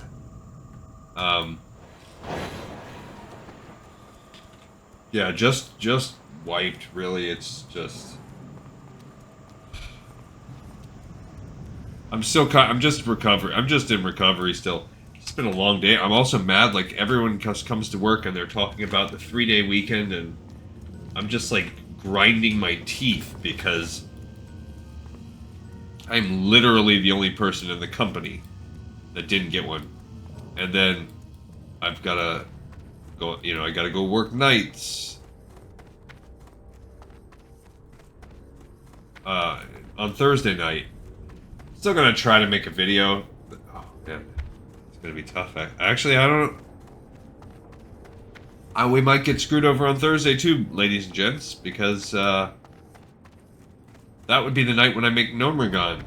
S1: Yeah, just wiped, really. It's just, I'm just recovering. I'm just in recovery still. It's been a long day. I'm also mad, like, everyone comes to work and they're talking about the 3-day weekend, and I'm just, like, grinding my teeth because I'm literally the only person in the company that didn't get one. And then I've got to go, I got to go work nights. On Thursday night. Still gonna try to make a video. Oh man, gonna be tough. Actually, I don't. We might get screwed over on Thursday too, ladies and gents, because that would be the night when I make Gnomeregan.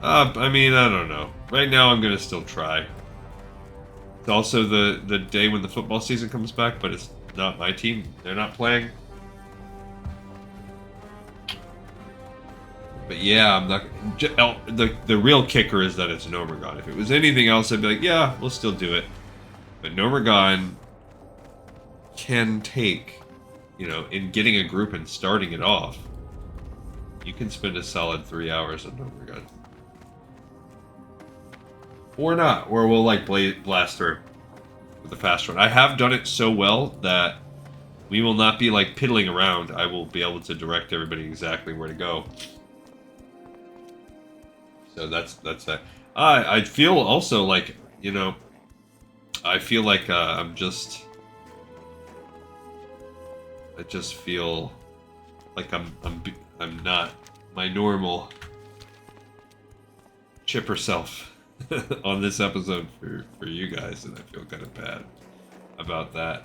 S1: I mean, I don't know. Right now, I'm gonna still try. It's also the day when the football season comes back, but it's not my team. They're not playing. But yeah, I'm not. The real kicker is that it's Gnomeregan. If it was anything else, I'd be like, yeah, we'll still do it. But Gnomeregan can take, you know, in getting a group and starting it off, you can spend a solid 3 hours on Gnomeregan. Or not, or we'll like blast through with a fast run. I have done it so well that we will not be like piddling around. I will be able to direct everybody exactly where to go. So that's that. I feel also like, you know, I feel like I just feel like I'm not my normal chipper self on this episode for you guys, and I feel kind of bad about that.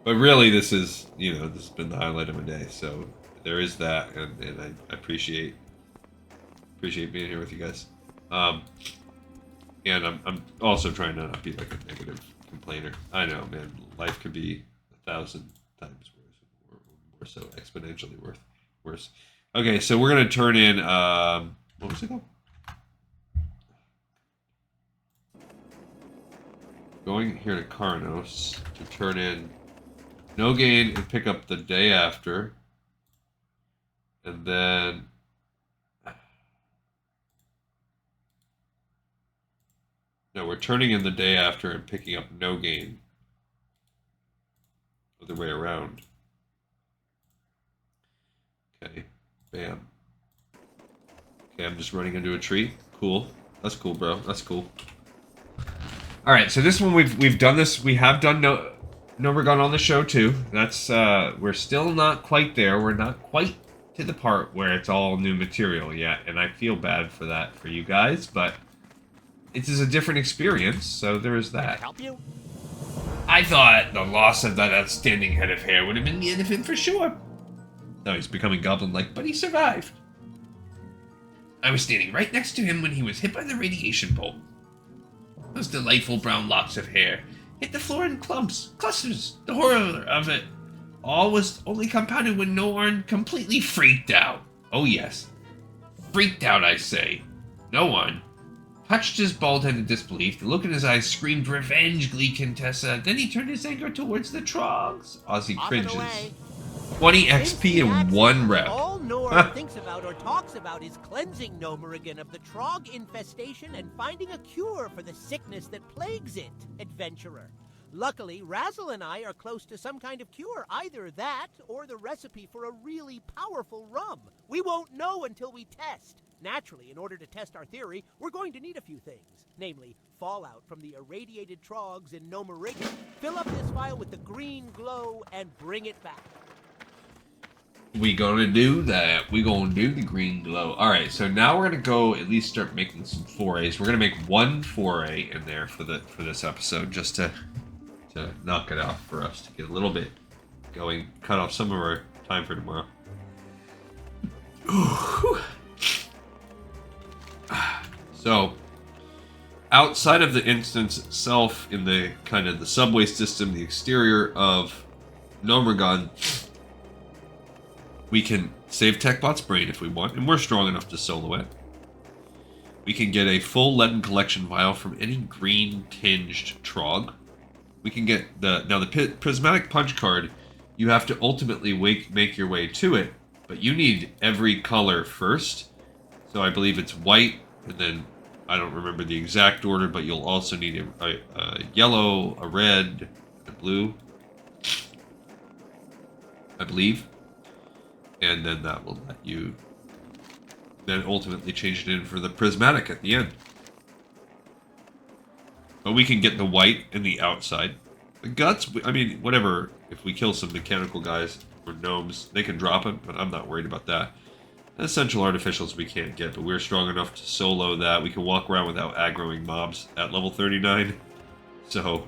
S1: But really, this is, you know, this has been the highlight of my day, so there is that, and I appreciate being here with you guys. And I'm also trying to not be like a negative complainer. I know, man, life could be 1,000 times worse, or more so exponentially worse. Okay, so we're gonna turn in what was it called? Going here to Karnos to turn in Gnogaine and pick up the day after. And then no, we're turning in the day after and picking up Gnogaine. Other way around. Okay, bam. Okay, I'm just running into a tree. Cool. That's cool, bro. That's cool. All right, so this one we've done this. We have done Gnomeregan on the show too. That's we're still not quite there. We're not quite to the part where it's all new material yet, and I feel bad for that for you guys, but it is a different experience, so there is that.
S4: Can I help you?
S1: I thought the loss of that outstanding head of hair would have been the end of him for sure. No, he's becoming goblin-like, but he survived. I was standing right next to him when he was hit by the radiation bolt. Those delightful brown locks of hair hit the floor in clumps, clusters. The horror of it all was only compounded when Norn completely freaked out. Oh yes, freaked out, I say. No one touched his bald head in disbelief. The look in his eyes screamed revenge, Glee Contessa. Then he turned his anger towards the Trogs. Ozzy
S4: Off and
S1: cringes.
S4: away.
S1: 20
S4: Since
S1: XP
S4: the
S1: in
S4: accident,
S1: one rep.
S4: All Norn thinks about or talks about is cleansing Gnomeregan of the Trog infestation and finding a cure for the sickness that plagues it, adventurer. Luckily, Razzle and I are close to some kind of cure, either that or the recipe for a really powerful rum. We won't know until we test. Naturally, in order to test our theory, we're going to need a few things, namely fallout from the irradiated Trogs in Gnomeregan. Fill up this vial with the green glow and bring it back.
S1: We gonna do that. We gonna do the green glow. All right, so now we're gonna go at least start making some forays. We're gonna make one foray in there for this episode, just to knock it out for us to get a little bit going, cut off some of our time for tomorrow. So, outside of the instance itself, in the kind of the subway system, the exterior of Gnomeregan, we can save Techbot's brain if we want, and we're strong enough to solo it. We can get a full leaden collection vial from any green-tinged Trog. We can get the prismatic punch card. You have to ultimately make your way to it, but you need every color first. So I believe it's white, and then I don't remember the exact order, but you'll also need a yellow, a red, a blue, I believe. And then that will let you then ultimately change it in for the prismatic at the end. But we can get the white in the outside. The guts, I mean, whatever. If we kill some mechanical guys or gnomes, they can drop it, but I'm not worried about that. Essential artificials we can't get, but we're strong enough to solo that. We can walk around without aggroing mobs at level 39. So,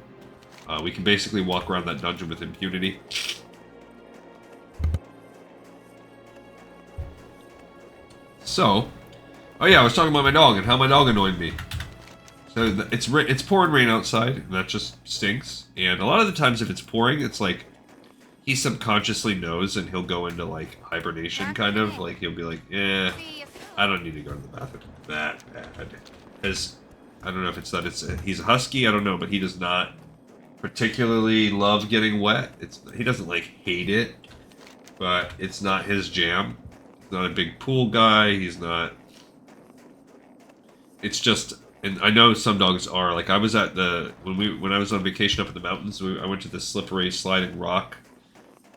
S1: we can basically walk around that dungeon with impunity. So, oh yeah, I was talking about my dog and how my dog annoyed me. So it's pouring rain outside, and that just stinks. And a lot of the times if it's pouring, it's like he subconsciously knows, and he'll go into like hibernation, kind of. Like he'll be like, "Eh, I don't need to go to the bathroom that bad." Because I don't know if it's that he's a husky, I don't know, but he does not particularly love getting wet. He doesn't like hate it, but it's not his jam. He's not a big pool guy. He's not. It's just. And I know some dogs are. Like I was at when I was on vacation up in the mountains, I went to the slippery sliding rock,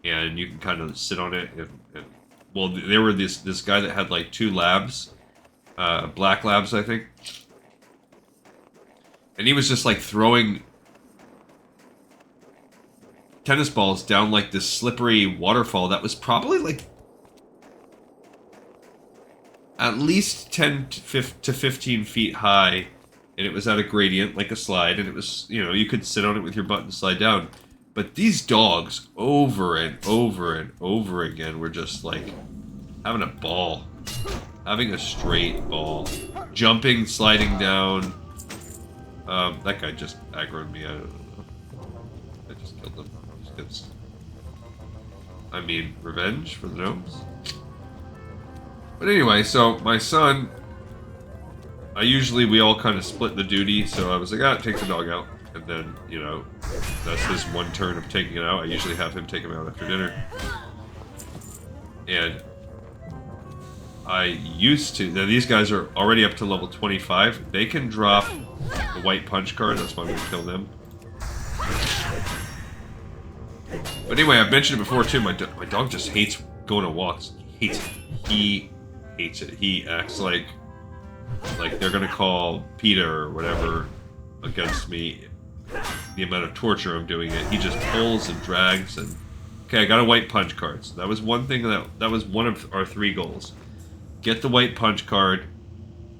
S1: and you can kind of sit on it. And well, there were this guy that had like 2 labs, black labs, I think, and he was just like throwing tennis balls down like this slippery waterfall that was probably like at least 10 to 15 feet high, and it was at a gradient, like a slide, and it was, you know, you could sit on it with your butt and slide down. But these dogs, over and over and over again, were just, like, having a ball. Having a straight ball. Jumping, sliding down. That guy just aggroed me, I don't know. I just killed him. Just 'cause... I mean, revenge for the gnomes? But anyway, so my son, we all kind of split the duty, so I was like, take the dog out. And then, you know, that's his one turn of taking it out. I usually have him take him out after dinner. And I used to, now these guys are already up to level 25. They can drop the white punch card, that's why I'm going to kill them. But anyway, I've mentioned it before too, my dog just hates going on walks. He hates it. He hates it. He acts like they're gonna call PETA or whatever against me. The amount of torture I'm doing it. He just pulls and drags and... Okay, I got a white punch card. So that was one thing that was one of our 3 goals. Get the white punch card,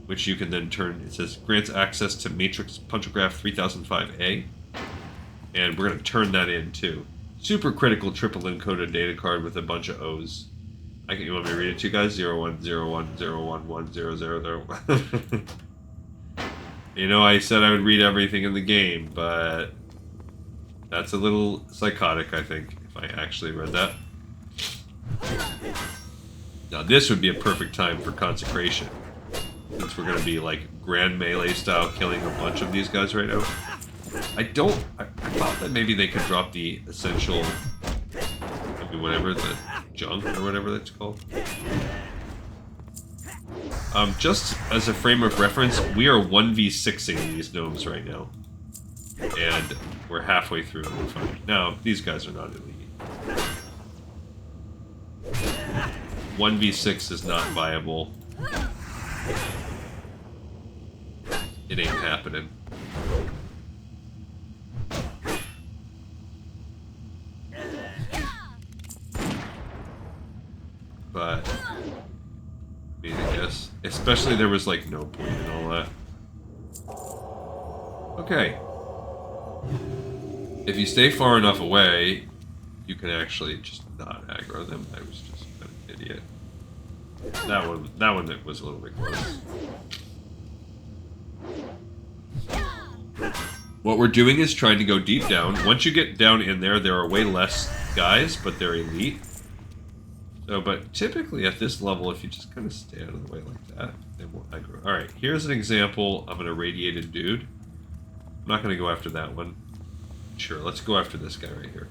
S1: which you can then turn... It says grants access to Matrix Punchograph 3005A. And we're gonna turn that in too. Super critical triple encoded data card with a bunch of O's. You want me to read it to you guys? 010101100001. You know, I said I would read everything in the game, but that's a little psychotic, I think, if I actually read that. Now, this would be a perfect time for consecration, since we're going to be, like, grand melee style killing a bunch of these guys right now. I thought that maybe they could drop the essential... whatever, the junk or whatever that's called. Just as a frame of reference, we are 1v6ing these gnomes right now. And we're halfway through and we're fine. Now, these guys are not elite. 1v6 is not viable. It ain't happening. But, I mean, I guess. Especially there was, like, no point in all that. Okay. If you stay far enough away, you can actually just not aggro them. I was just kind of an idiot. That one was a little bit close. What we're doing is trying to go deep down. Once you get down in there, there are way less guys, but they're elite. So, but typically at this level, if you just kind of stay out of the way like that, they won't aggro. Alright, here's an example of an irradiated dude. I'm not going to go after that one. Sure, let's go after this guy right here.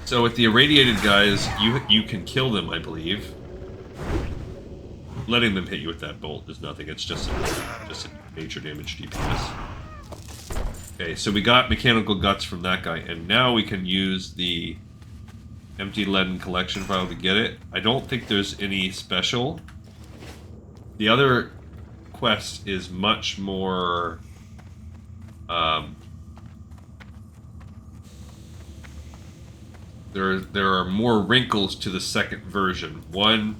S1: So with the irradiated guys, you can kill them, I believe. Letting them hit you with that bolt is nothing. It's just a nature damage DPS. Okay, so we got mechanical guts from that guy, and now we can use the empty leaden collection file to get it. I don't think there's any special. The other quest is much more there are more wrinkles to the second version. One,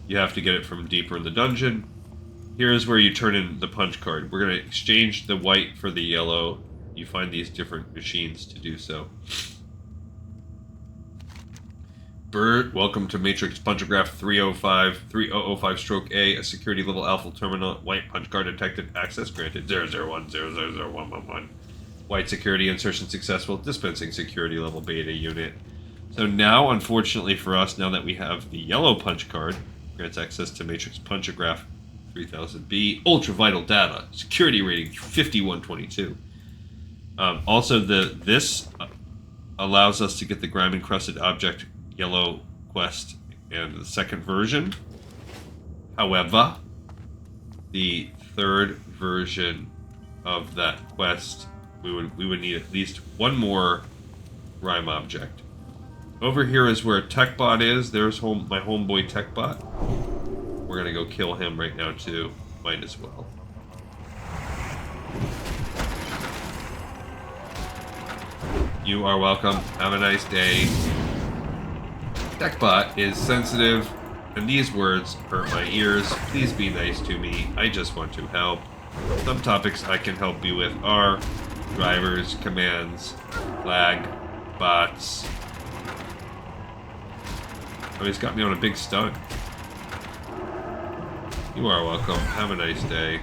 S1: you have to get it from deeper in the dungeon. Here's where you turn in the punch card. We're going to exchange the white for the yellow. You find these different machines to do so. Bert, welcome to Matrix Punchograph 3005 stroke A, a security level alpha terminal. White punch card detected. Access granted. 001000111. White security insertion successful. Dispensing security level beta unit. So now, unfortunately for us, now that we have the yellow punch card, grants access to Matrix Punchograph 3000B, ultra vital data, security rating 5122. Also, this allows us to get the grime encrusted object yellow quest and the second version. However, the third version of that quest, we would need at least one more grime object. Over here is where Techbot is. There's my homeboy Techbot. We're gonna go kill him right now too. Might as well. You are welcome. Have a nice day. Techbot is sensitive, and these words hurt my ears. Please be nice to me. I just want to help. Some topics I can help you with are drivers, commands, lag, bots. Oh, he's got me on a big stun. You are welcome. Have a nice day.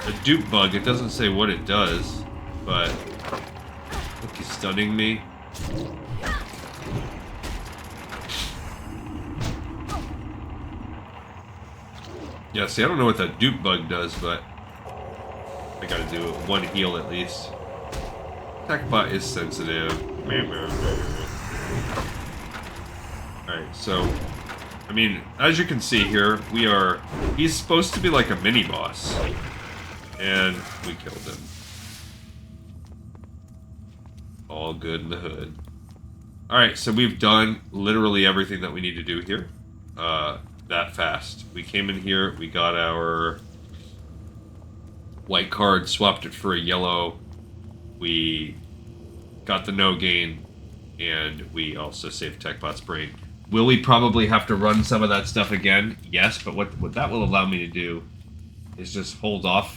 S1: A dupe bug, it doesn't say what it does, but look, he's stunning me. Yeah, see, I don't know what that dupe bug does, but I gotta do one heal at least. Techbot is sensitive. Alright, so, I mean, as you can see here, he's supposed to be like a mini-boss. And we killed him. All good in the hood. Alright, so we've done literally everything that we need to do here. That fast. We came in here, we got our white card, swapped it for a yellow. We got the Gnogaine, and we also saved Techbot's brain. Will we probably have to run some of that stuff again? Yes, but what that will allow me to do is just hold off.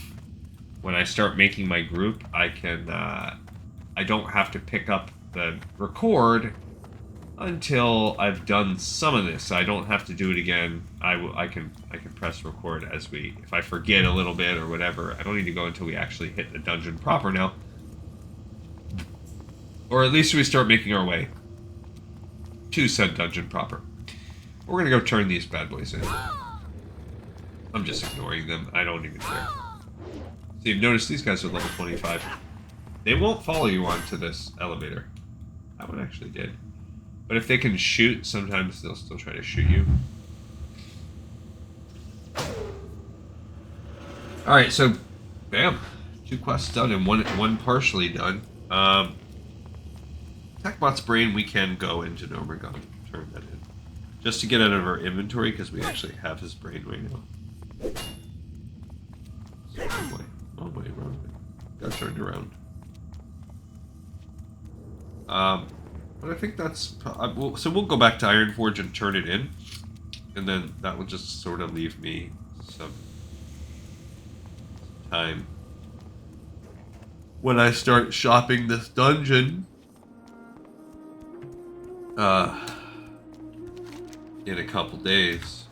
S1: When I start making my group, I don't have to pick up the record until I've done some of this. I don't have to do it again. I can press record if I forget a little bit or whatever. I don't need to go until we actually hit the dungeon proper now. Or at least we start making our way to said dungeon proper. We're gonna go turn these bad boys in. I'm just ignoring them. I don't even care. So you've noticed these guys are level 25. They won't follow you onto this elevator. That one actually did. But if they can shoot, sometimes they'll still try to shoot you. Alright, so bam. 2 quests done and one partially done. Techbot's brain, we can go into Gnomeregan, turn that in. Just to get out of our inventory, because we actually have his brain right now. Oh wait, wrong way. Got turned around. But I think that's... so we'll go back to Ironforge and turn it in. And then that will just sort of leave me some time. When I start shopping this dungeon... in a couple days,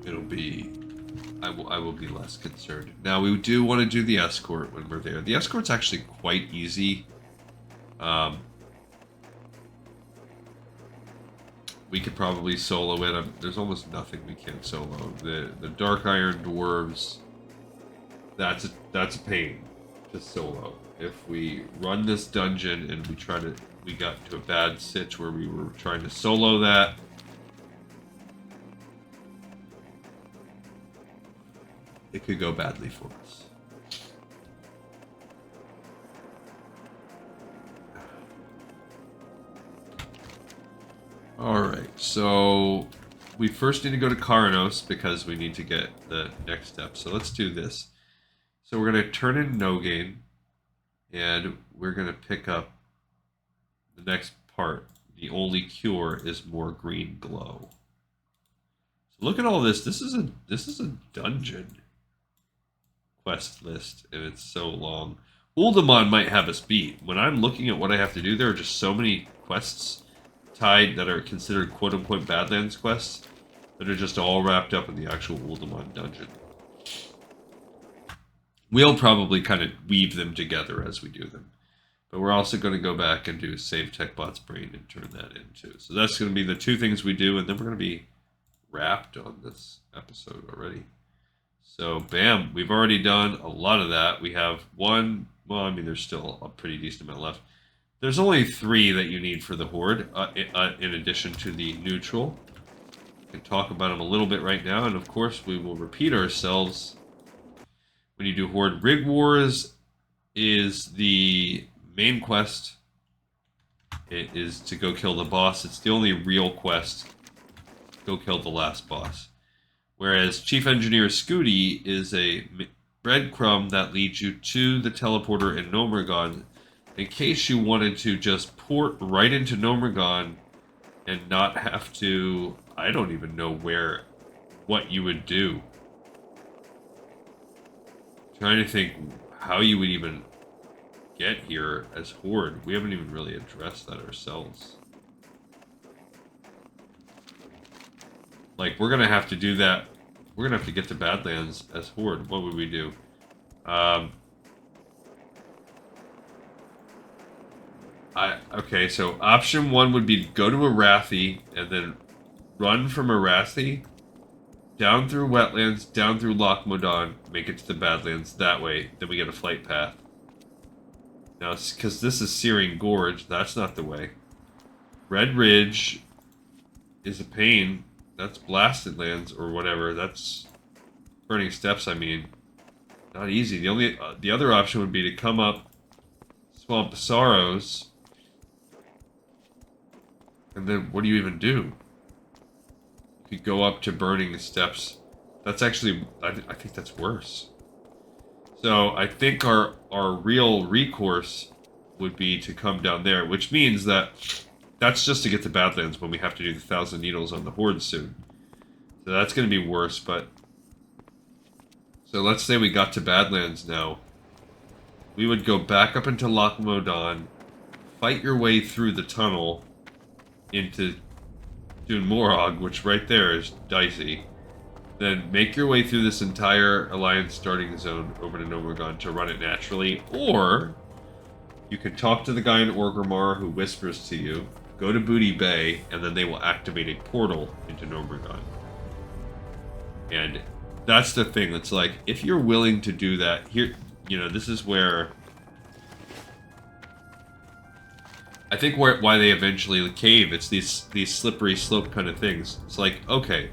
S1: it'll be, I will be less concerned. Now we do want to do the escort when we're there. The escort's actually quite easy. We could probably solo it. There's almost nothing we can't solo. The Dark Iron Dwarves, that's a pain to solo. If we run this dungeon and we got to a bad sitch where we were trying to solo that, it could go badly for us. Alright, so we first need to go to Karanos because we need to get the next step. So let's do this. So we're going to turn in Gnogaine. And we're going to pick up the next part. The only cure is more green glow. So look at all this. This is a dungeon quest list, and it's so long. Uldaman might have us beat. When I'm looking at what I have to do, there are just so many quests tied that are considered quote-unquote Badlands quests that are just all wrapped up in the actual Uldaman dungeon. We'll probably kind of weave them together as we do them. But we're also going to go back and do Save Techbot's Brain and turn that into. So that's going to be the two things we do, and then we're going to be wrapped on this episode already. So, bam, we've already done a lot of that. We have one, well, I mean, there's still a pretty decent amount left. There's only 3 that you need for the Horde, in addition to the neutral. We can talk about them a little bit right now, and of course, we will repeat ourselves. When you do Horde, Rig Wars is the main quest. It is to go kill the boss. It's the only real quest. Go kill the last boss. Whereas Chief Engineer Scooty is a breadcrumb that leads you to the teleporter in Gnomeregan in case you wanted to just port right into Gnomeregan and not have to, I don't even know what you would do. Trying to think how you would even get here as Horde. We haven't even really addressed that ourselves. Like, we're gonna have to do that. We're gonna have to get to Badlands as Horde. What would we do? Okay, so option 1 would be to go to Arathi and then run from Arathi down through wetlands, down through Klockmort, make it to the Badlands that way. Then we get a flight path. Now, because this is Searing Gorge, that's not the way. Red Ridge is a pain. That's Blasted Lands or whatever. That's Burning Steppes, I mean. Not easy. The other option would be to come up Swamp of Sorrows. And then what do you even do? You could go up to Burning Steppes. That's actually, I think that's worse. So I think our real recourse would be to come down there, which means that that's just to get to Badlands when we have to do the 1,000 Needles on the Horde soon. So that's going to be worse, but... So let's say we got to Badlands now. We would go back up into Klockmort, fight your way through the tunnel into Morogh, which right there is dicey. Then make your way through this entire Alliance starting zone over to Gnomeregan to run it naturally, or you can talk to the guy in Orgrimmar who whispers to you, go to Booty Bay, and then they will activate a portal into Gnomeregan. And that's the thing, it's like, if you're willing to do that, here, you know, this is where I think why they eventually cave. It's these slippery slope kind of things. It's like, okay,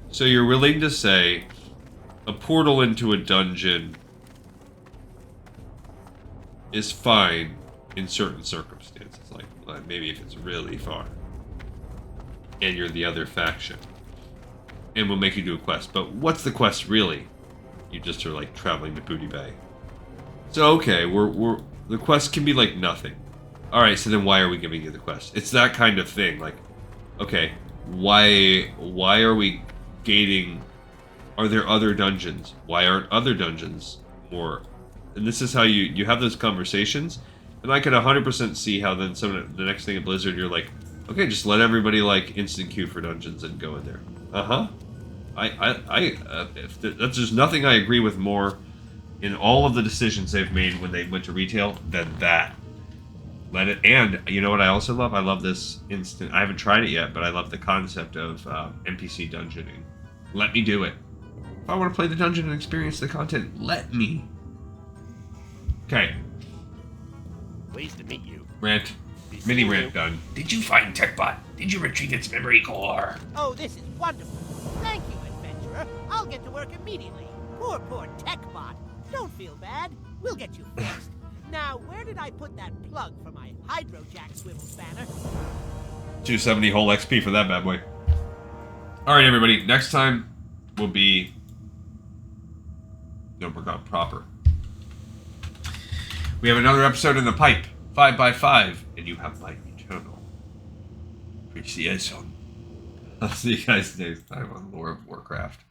S1: so you're willing to say a portal into a dungeon is fine in certain circumstances, like maybe if it's really far and you're the other faction, and we'll make you do a quest. But what's the quest really? You just are like traveling to Booty Bay. So okay, the quest can be like nothing. All right, so then why are we giving you the quest? It's that kind of thing. Like, okay, why are we gating? Are there other dungeons? Why aren't other dungeons more? And this is how you have those conversations. And I can 100% see how then the next thing at Blizzard, you're like, okay, just let everybody like instant queue for dungeons and go in there. There's nothing I agree with more in all of the decisions they've made when they went to retail than that. Let it, and you know what I also love? I love this instant. I haven't tried it yet, but I love the concept of NPC dungeoning. Let me do it. If I want to play the dungeon and experience the content, let me. Okay.
S5: Pleased to meet you.
S1: Rant. Mini rant done. Did you find Techbot? Did you retrieve its memory core?
S4: Oh, this is wonderful. Thank you, adventurer. I'll get to work immediately. Poor Techbot. Don't feel bad. We'll get you fixed. Now, where did I put that plug for my Hydrojack swivel spanner?
S1: 270 whole XP for that bad boy. Alright, everybody. Next time will be Gnomeregan proper. We have another episode in the pipe, 5x5, and you have my eternal appreciation. I'll see you guys next time on Lore of Warcraft.